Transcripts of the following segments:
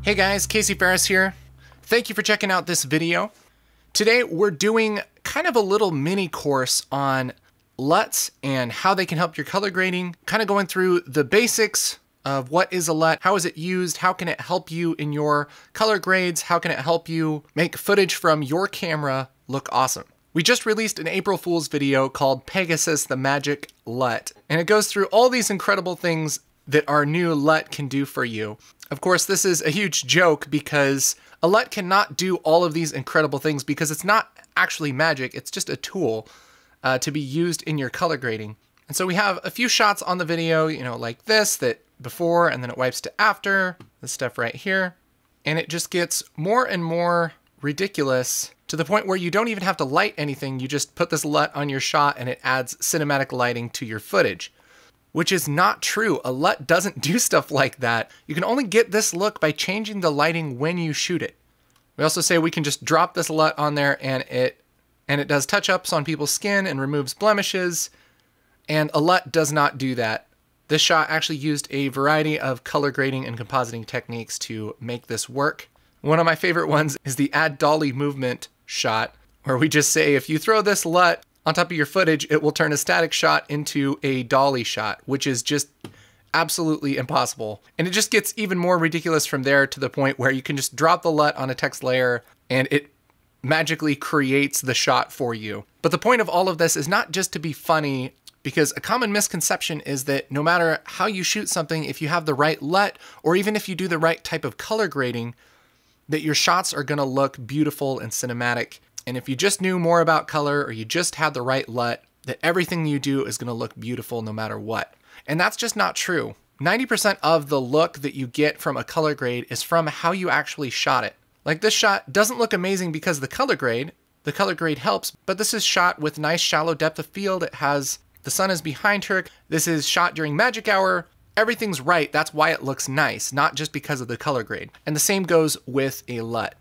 Hey guys, Casey Ferris here. Thank you for checking out this video. Today we're doing kind of a little mini course on LUTs and how they can help your color grading, kind of going through the basics of what is a LUT, how is it used, how can it help you in your color grades, how can it help you make footage from your camera look awesome. We just released an April Fool's video called Pegasus the Magic Lut, and it goes through all these incredible things that our new LUT can do for you. Of course, this is a huge joke because a LUT cannot do all of these incredible things because it's not actually magic, it's just a tool to be used in your color grading. And so we have a few shots on the video, you know, like this, that before and then it wipes to after, this stuff right here. And it just gets more and more ridiculous to the point where you don't even have to light anything. You just put this LUT on your shot and it adds cinematic lighting to your footage, which is not true. A LUT doesn't do stuff like that. You can only get this look by changing the lighting when you shoot it. We also say we can just drop this LUT on there and it does touch-ups on people's skin and removes blemishes, and a LUT does not do that. This shot actually used a variety of color grading and compositing techniques to make this work. One of my favorite ones is the add dolly movement shot, where we just say if you throw this LUT on top of your footage, it will turn a static shot into a dolly shot, which is just absolutely impossible. And it just gets even more ridiculous from there to the point where you can just drop the LUT on a text layer and it magically creates the shot for you. But the point of all of this is not just to be funny, because a common misconception is that no matter how you shoot something, if you have the right LUT, or even if you do the right type of color grading, that your shots are gonna look beautiful and cinematic. And if you just knew more about color or you just had the right LUT, that everything you do is gonna look beautiful no matter what. And that's just not true. 90% of the look that you get from a color grade is from how you actually shot it. Like this shot doesn't look amazing because of the color grade helps, but this is shot with nice shallow depth of field. It has, the sun is behind her. This is shot during magic hour. Everything's right, that's why it looks nice, not just because of the color grade. And the same goes with a LUT.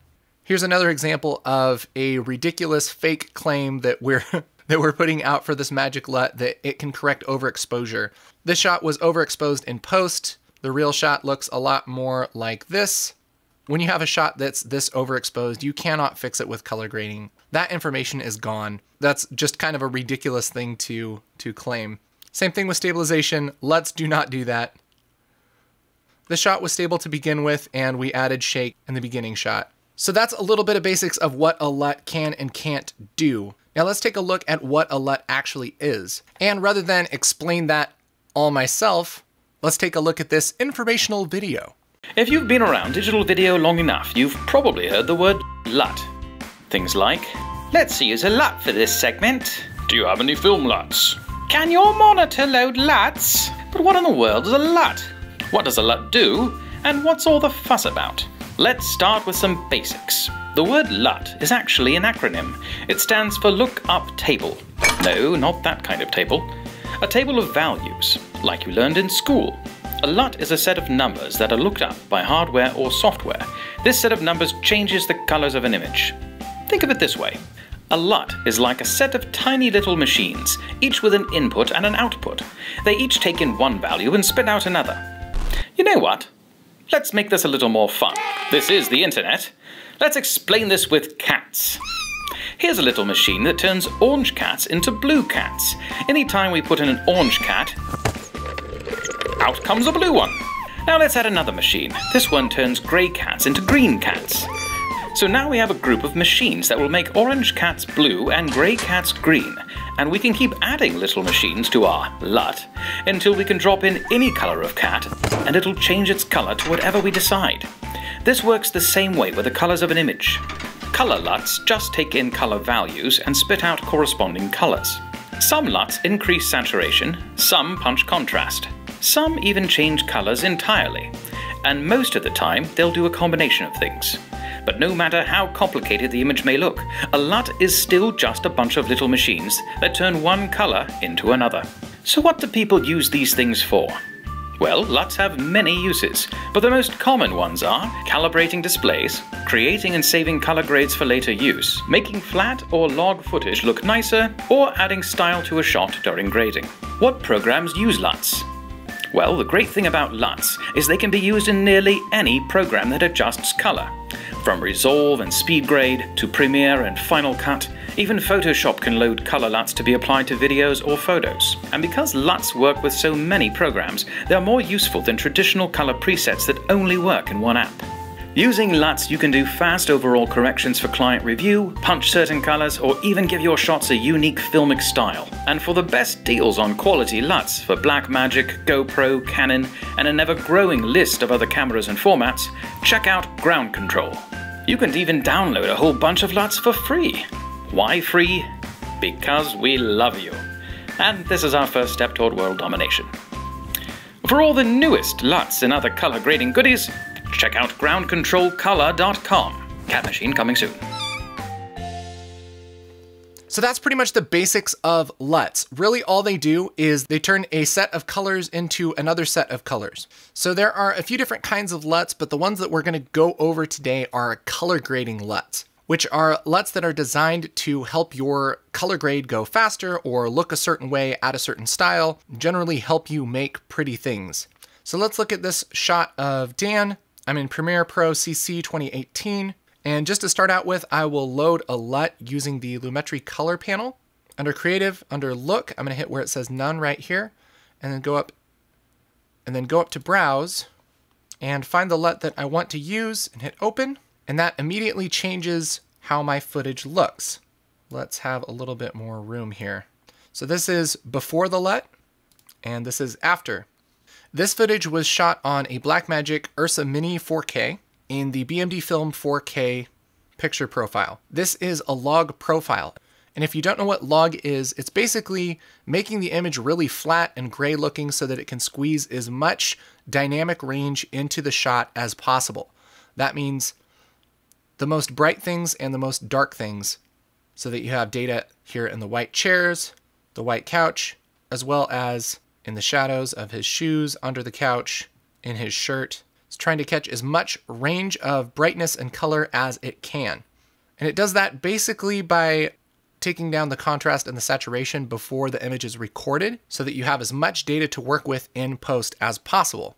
Here's another example of a ridiculous fake claim that we're putting out for this Magic LUT, that it can correct overexposure. This shot was overexposed in post. The real shot looks a lot more like this. When you have a shot that's this overexposed, you cannot fix it with color grading. That information is gone. That's just kind of a ridiculous thing to claim. Same thing with stabilization. LUTs do not do that. The shot was stable to begin with, and we added shake in the beginning shot. So that's a little bit of basics of what a LUT can and can't do. Now let's take a look at what a LUT actually is. And rather than explain that all myself, let's take a look at this informational video. If you've been around digital video long enough, you've probably heard the word LUT. Things like, let's use a LUT for this segment. Do you have any film LUTs? Can your monitor load LUTs? But what in the world is a LUT? What does a LUT do? And what's all the fuss about? Let's start with some basics. The word LUT is actually an acronym. It stands for Look Up Table. No, not that kind of table. A table of values, like you learned in school. A LUT is a set of numbers that are looked up by hardware or software. This set of numbers changes the colors of an image. Think of it this way. A LUT is like a set of tiny little machines, each with an input and an output. They each take in one value and spit out another. You know what? Let's make this a little more fun. This is the internet. Let's explain this with cats. Here's a little machine that turns orange cats into blue cats. Anytime we put in an orange cat, out comes a blue one. Now let's add another machine. This one turns grey cats into green cats. So now we have a group of machines that will make orange cats blue and grey cats green. And we can keep adding little machines to our LUT until we can drop in any color of cat and it'll change its color to whatever we decide. This works the same way with the colors of an image. Color LUTs just take in color values and spit out corresponding colors. Some LUTs increase saturation, some punch contrast. Some even change colors entirely, and most of the time they'll do a combination of things. But no matter how complicated the image may look, a LUT is still just a bunch of little machines that turn one color into another. So what do people use these things for? Well, LUTs have many uses, but the most common ones are calibrating displays, creating and saving color grades for later use, making flat or log footage look nicer, or adding style to a shot during grading. What programs use LUTs? Well, the great thing about LUTs is they can be used in nearly any program that adjusts color. From Resolve and Speed Grade to Premiere and Final Cut, even Photoshop can load color LUTs to be applied to videos or photos. And because LUTs work with so many programs, they are more useful than traditional color presets that only work in one app. Using LUTs, you can do fast overall corrections for client review, punch certain colors, or even give your shots a unique filmic style. And for the best deals on quality LUTs for Blackmagic, GoPro, Canon, and an ever-growing list of other cameras and formats, check out Ground Control. You can even download a whole bunch of LUTs for free. Why free? Because we love you. And this is our first step toward world domination. For all the newest LUTs and other color grading goodies, check out groundcontrolcolor.com. Cat machine coming soon. So that's pretty much the basics of LUTs. Really all they do is they turn a set of colors into another set of colors. So there are a few different kinds of LUTs, but the ones that we're going to go over today are color grading LUTs, which are LUTs that are designed to help your color grade go faster or look a certain way, add a certain style, generally help you make pretty things. So let's look at this shot of Dan. I'm in Premiere Pro CC 2018, and just to start out with, I will load a LUT using the Lumetri color panel. Under Creative, under Look, I'm going to hit where it says None right here, and then go up to Browse, and find the LUT that I want to use, and hit Open, and that immediately changes how my footage looks. Let's have a little bit more room here. So this is before the LUT, and this is after. This footage was shot on a Blackmagic Ursa Mini 4K in the BMD Film 4K picture profile. This is a log profile. And if you don't know what log is, it's basically making the image really flat and gray looking so that it can squeeze as much dynamic range into the shot as possible. That means the most bright things and the most dark things, so that you have data here in the white chairs, the white couch, as well as in the shadows of his shoes, under the couch, in his shirt. It's trying to catch as much range of brightness and color as it can. And it does that basically by taking down the contrast and the saturation before the image is recorded so that you have as much data to work with in post as possible.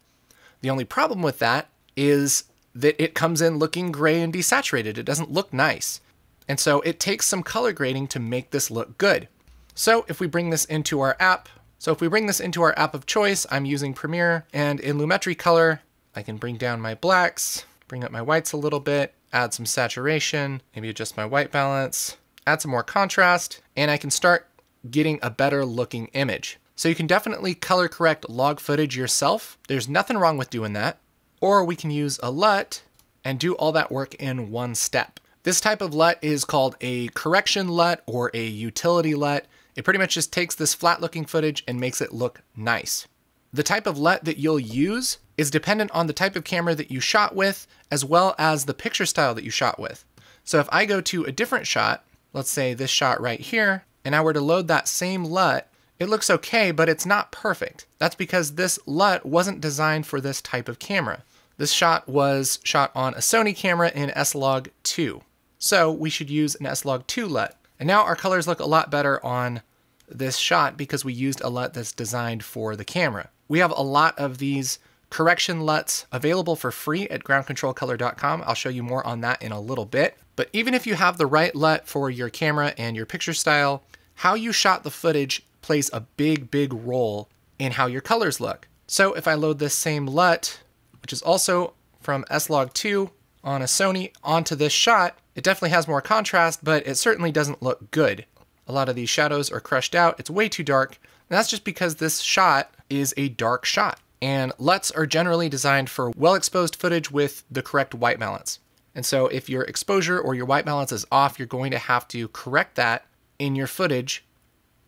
The only problem with that is that it comes in looking gray and desaturated. It doesn't look nice. And so it takes some color grading to make this look good. So if we bring this into our app, of choice, I'm using Premiere, and in Lumetri Color, I can bring down my blacks, bring up my whites a little bit, add some saturation, maybe adjust my white balance, add some more contrast, and I can start getting a better looking image. So you can definitely color correct log footage yourself. There's nothing wrong with doing that. Or we can use a LUT and do all that work in one step. This type of LUT is called a correction LUT or a utility LUT. It pretty much just takes this flat looking footage and makes it look nice. The type of LUT that you'll use is dependent on the type of camera that you shot with, as well as the picture style that you shot with. So if I go to a different shot, let's say this shot right here, and I were to load that same LUT, it looks okay, but it's not perfect. That's because this LUT wasn't designed for this type of camera. This shot was shot on a Sony camera in S-Log 2. So we should use an S-Log 2 LUT. And now our colors look a lot better on this shot because we used a LUT that's designed for the camera. We have a lot of these correction LUTs available for free at groundcontrolcolor.com. I'll show you more on that in a little bit. But even if you have the right LUT for your camera and your picture style, how you shot the footage plays a big, big role in how your colors look. So if I load this same LUT, which is also from S-Log 2 on a Sony onto this shot, it definitely has more contrast, but it certainly doesn't look good. A lot of these shadows are crushed out. It's way too dark. And that's just because this shot is a dark shot. And LUTs are generally designed for well-exposed footage with the correct white balance. And so if your exposure or your white balance is off, you're going to have to correct that in your footage,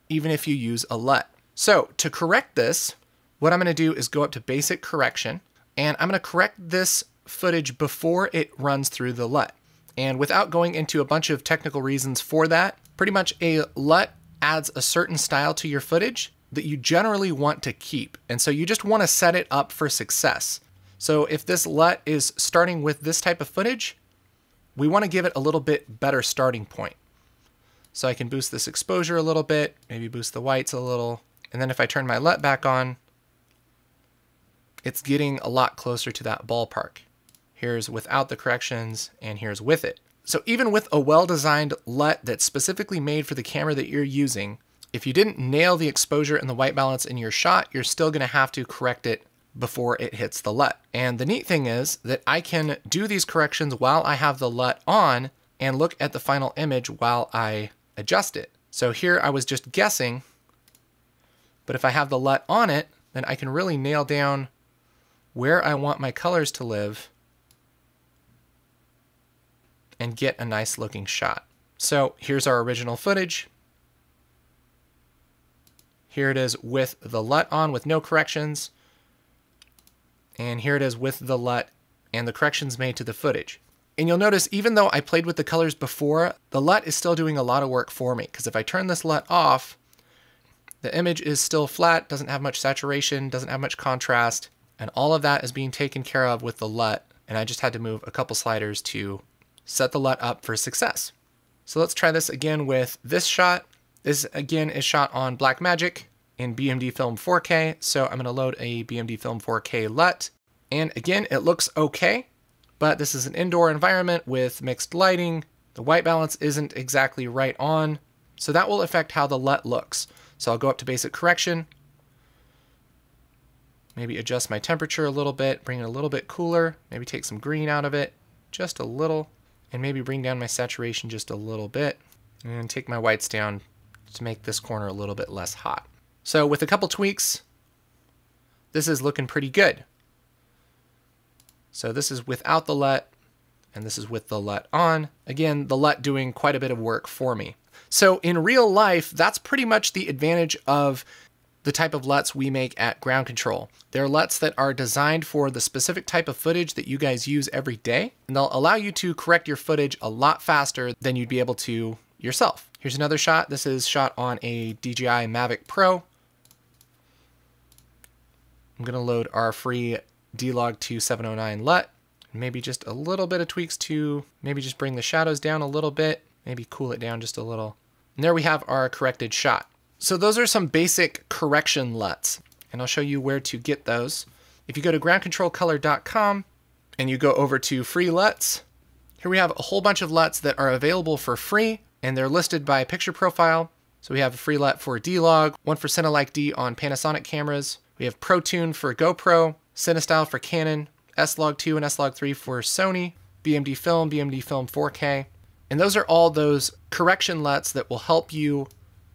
even if you use a LUT. So to correct this, what I'm going to do is go up to Basic Correction, and I'm going to correct this footage before it runs through the LUT. And without going into a bunch of technical reasons for that, pretty much a LUT adds a certain style to your footage that you generally want to keep. And so you just want to set it up for success. So if this LUT is starting with this type of footage, we want to give it a little bit better starting point. So I can boost this exposure a little bit, maybe boost the whites a little. And then if I turn my LUT back on, it's getting a lot closer to that ballpark. Here's without the corrections, and here's with it. So even with a well-designed LUT that's specifically made for the camera that you're using, if you didn't nail the exposure and the white balance in your shot, you're still gonna have to correct it before it hits the LUT. And the neat thing is that I can do these corrections while I have the LUT on and look at the final image while I adjust it. So here I was just guessing, but if I have the LUT on it, then I can really nail down where I want my colors to live and get a nice looking shot. So here's our original footage. Here it is with the LUT on with no corrections. And here it is with the LUT and the corrections made to the footage. And you'll notice even though I played with the colors before, the LUT is still doing a lot of work for me, because if I turn this LUT off, the image is still flat, doesn't have much saturation, doesn't have much contrast, and all of that is being taken care of with the LUT, and I just had to move a couple sliders to set the LUT up for success. So let's try this again with this shot. This again is shot on Blackmagic in BMD Film 4K, so I'm gonna load a BMD Film 4K LUT, and again, it looks okay, but this is an indoor environment with mixed lighting. The white balance isn't exactly right on, so that will affect how the LUT looks. So I'll go up to basic correction, maybe adjust my temperature a little bit, bring it a little bit cooler, maybe take some green out of it, just a little, and maybe bring down my saturation just a little bit, and take my whites down to make this corner a little bit less hot. So with a couple tweaks, this is looking pretty good. So this is without the LUT, and this is with the LUT on. Again, the LUT doing quite a bit of work for me. So in real life, that's pretty much the advantage of the type of LUTs we make at Ground Control. They're LUTs that are designed for the specific type of footage that you guys use every day, and they'll allow you to correct your footage a lot faster than you'd be able to yourself. Here's another shot. This is shot on a DJI Mavic Pro. I'm gonna load our free D-Log 2709 LUT. Maybe just a little bit of tweaks to maybe just bring the shadows down a little bit, maybe cool it down just a little. And there we have our corrected shot. So those are some basic correction LUTs, and I'll show you where to get those. If you go to groundcontrolcolor.com and you go over to free LUTs, here we have a whole bunch of LUTs that are available for free, and they're listed by picture profile. So we have a free LUT for D-Log, one for Cinelike D on Panasonic cameras. We have ProTune for GoPro, CineStyle for Canon, S-Log2 and S-Log3 for Sony, BMD Film 4K. And those are all those correction LUTs that will help you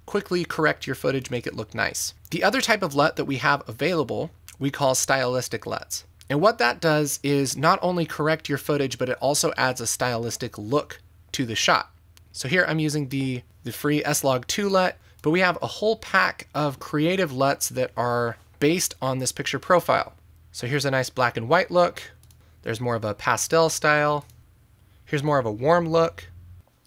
quickly correct your footage, make it look nice. The other type of LUT that we have available, we call stylistic LUTs. And what that does is not only correct your footage, but it also adds a stylistic look to the shot. So here I'm using the free S-Log2 LUT, but we have a whole pack of creative LUTs that are based on this picture profile. So here's a nice black and white look. There's more of a pastel style. Here's more of a warm look.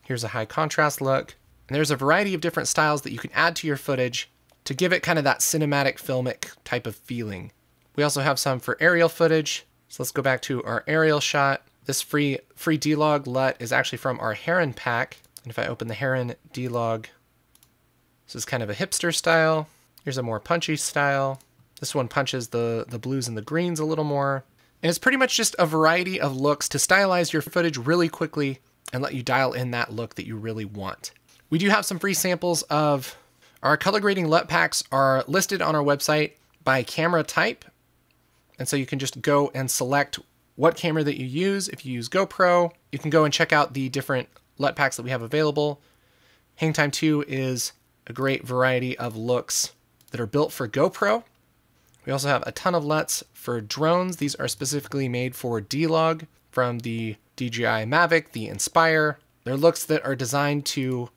Here's a high contrast look. And there's a variety of different styles that you can add to your footage to give it kind of that cinematic filmic type of feeling. We also have some for aerial footage. So let's go back to our aerial shot. This free D-Log LUT is actually from our Heron pack. And if I open the Heron D-Log, this is kind of a hipster style. Here's a more punchy style. This one punches the blues and the greens a little more. And it's pretty much just a variety of looks to stylize your footage really quickly and let you dial in that look that you really want. We do have some free samples of our color grading LUT packs are listed on our website by camera type. And so you can just go and select what camera that you use. If you use GoPro, you can go and check out the different LUT packs that we have available. Hang Time 2 is a great variety of looks that are built for GoPro. We also have a ton of LUTs for drones. These are specifically made for D-Log from the DJI Mavic, the Inspire. They're looks that are designed to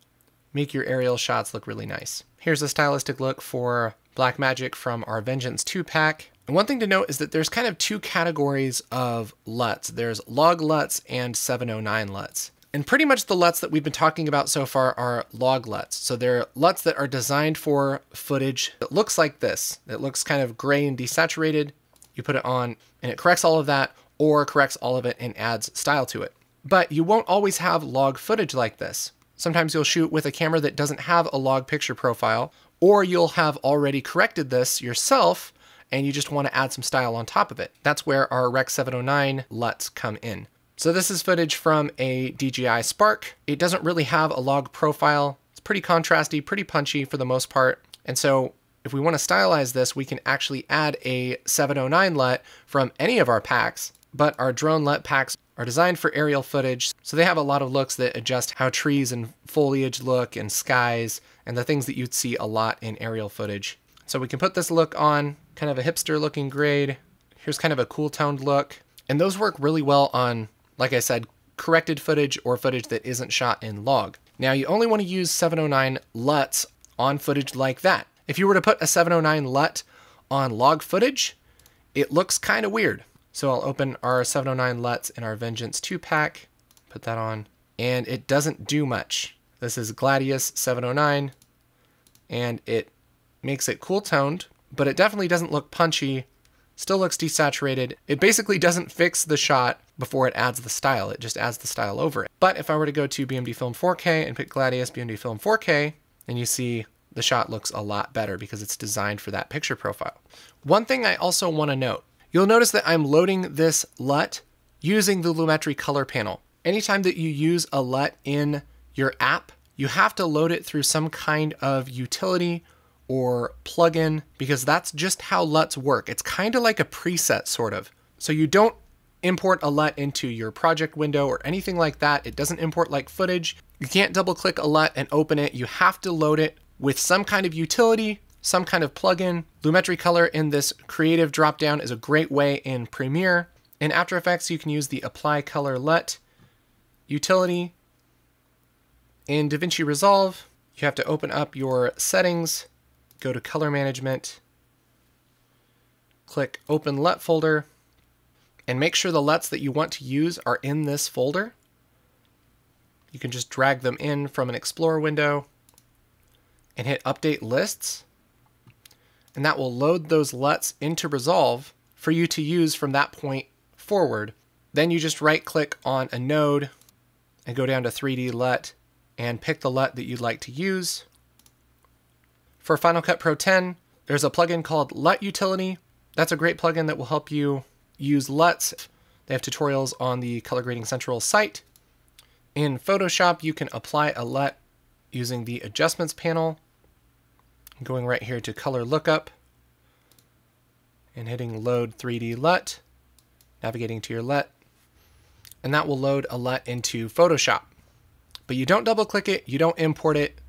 make your aerial shots look really nice. Here's a stylistic look for Blackmagic from our Vengeance 2 pack. And one thing to note is that there's kind of two categories of LUTs. There's log LUTs and 709 LUTs. And pretty much the LUTs that we've been talking about so far are log LUTs. So they're LUTs that are designed for footage that looks like this. It looks kind of gray and desaturated. You put it on and it corrects all of that, or corrects all of it and adds style to it. But you won't always have log footage like this. Sometimes you'll shoot with a camera that doesn't have a log picture profile, or you'll have already corrected this yourself and you just want to add some style on top of it. That's where our Rec. 709 LUTs come in. So this is footage from a DJI Spark. It doesn't really have a log profile. It's pretty contrasty, pretty punchy for the most part. And so if we want to stylize this, we can actually add a 709 LUT from any of our packs, but our drone LUT packs are designed for aerial footage, so they have a lot of looks that adjust how trees and foliage look and skies and the things that you'd see a lot in aerial footage. So we can put this look on, kind of a hipster looking grade. Here's kind of a cool toned look. And those work really well on, like I said, corrected footage or footage that isn't shot in log. Now you only want to use 709 LUTs on footage like that. If you were to put a 709 LUT on log footage, it looks kind of weird. So I'll open our 709 LUTs in our Vengeance 2 pack, put that on, and it doesn't do much. This is Gladius 709, and it makes it cool toned, but it definitely doesn't look punchy, still looks desaturated. It basically doesn't fix the shot before it adds the style, it just adds the style over it. But if I were to go to BMD Film 4K and pick Gladius BMD Film 4K, then you see the shot looks a lot better because it's designed for that picture profile. One thing I also want to note, you'll notice that I'm loading this LUT using the Lumetri color panel. Anytime that you use a LUT in your app, you have to load it through some kind of utility or plugin, because that's just how LUTs work. It's kind of like a preset, sort of. So you don't import a LUT into your project window or anything like that. It doesn't import like footage. You can't double click a LUT and open it. You have to load it with some kind of utility, some kind of plugin. Lumetri Color in this creative dropdown is a great way in Premiere. In After Effects, you can use the Apply Color LUT utility. In DaVinci Resolve, you have to open up your settings, go to Color Management, click Open LUT Folder, and make sure the LUTs that you want to use are in this folder. You can just drag them in from an Explorer window and hit Update Lists, and that will load those LUTs into Resolve for you to use from that point forward. Then you just right-click on a node and go down to 3D LUT and pick the LUT that you'd like to use. For Final Cut Pro 10, there's a plugin called LUT Utility. That's a great plugin that will help you use LUTs. They have tutorials on the Color Grading Central site. In Photoshop, you can apply a LUT using the Adjustments panel, going right here to Color Lookup, and hitting Load 3D LUT, navigating to your LUT, and that will load a LUT into Photoshop. But you don't double click it, you don't import it,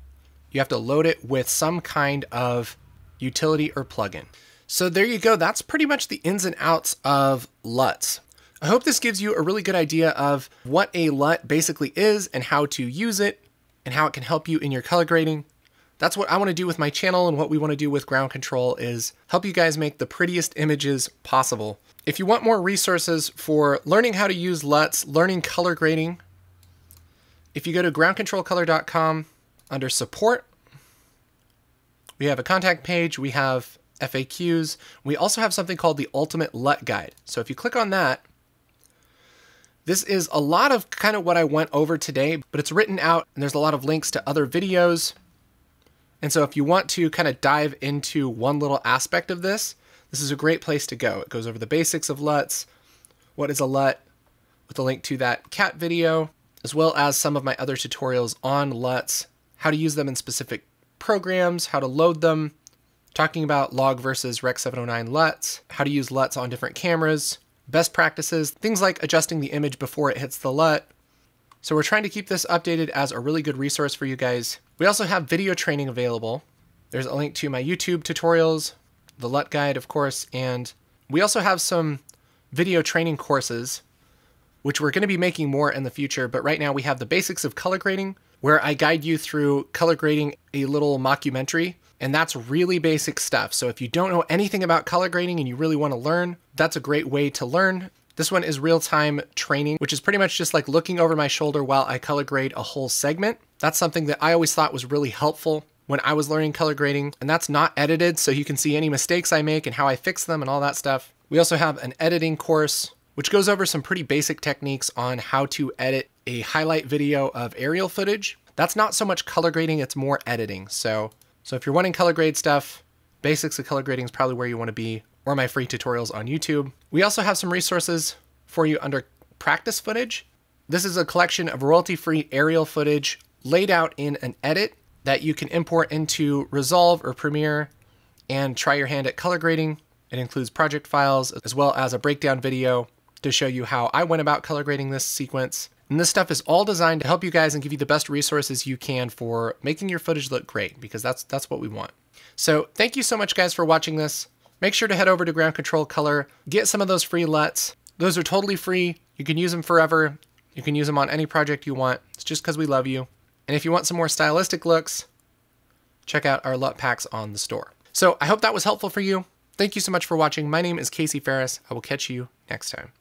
you have to load it with some kind of utility or plugin. So there you go, that's pretty much the ins and outs of LUTs. I hope this gives you a really good idea of what a LUT basically is and how to use it and how it can help you in your color grading. That's what I want to do with my channel, and what we want to do with Ground Control is help you guys make the prettiest images possible. If you want more resources for learning how to use LUTs, learning color grading, if you go to groundcontrolcolor.com under support, we have a contact page, we have FAQs, we also have something called the Ultimate LUT Guide. So if you click on that, this is a lot of kind of what I went over today, but it's written out and there's a lot of links to other videos. And so if you want to kind of dive into one little aspect of this, this is a great place to go. It goes over the basics of LUTs, what is a LUT, with a link to that cat video, as well as some of my other tutorials on LUTs, how to use them in specific programs, how to load them, talking about log versus Rec. 709 LUTs, how to use LUTs on different cameras, best practices, things like adjusting the image before it hits the LUT. So we're trying to keep this updated as a really good resource for you guys. We also have video training available. There's a link to my YouTube tutorials, the LUT guide, of course, and we also have some video training courses, which we're going to be making more in the future, but right now we have the basics of color grading, where I guide you through color grading, a little mockumentary, and that's really basic stuff. So if you don't know anything about color grading and you really want to learn, that's a great way to learn. This one is real-time training, which is pretty much just like looking over my shoulder while I color grade a whole segment. That's something that I always thought was really helpful when I was learning color grading, and that's not edited, so you can see any mistakes I make and how I fix them and all that stuff. We also have an editing course, which goes over some pretty basic techniques on how to edit a highlight video of aerial footage. That's not so much color grading, it's more editing. So if you're wanting color grade stuff, basics of color grading is probably where you want to be. or my free tutorials on YouTube. We also have some resources for you under practice footage. This is a collection of royalty-free aerial footage laid out in an edit that you can import into Resolve or Premiere and try your hand at color grading. It includes project files as well as a breakdown video to show you how I went about color grading this sequence. And this stuff is all designed to help you guys and give you the best resources you can for making your footage look great, because that's what we want. So thank you so much, guys, for watching this. Make sure to head over to Ground Control Color, get some of those free LUTs. Those are totally free. You can use them forever. You can use them on any project you want. It's just because we love you. And if you want some more stylistic looks, check out our LUT packs on the store. So I hope that was helpful for you. Thank you so much for watching. My name is Casey Ferris. I will catch you next time.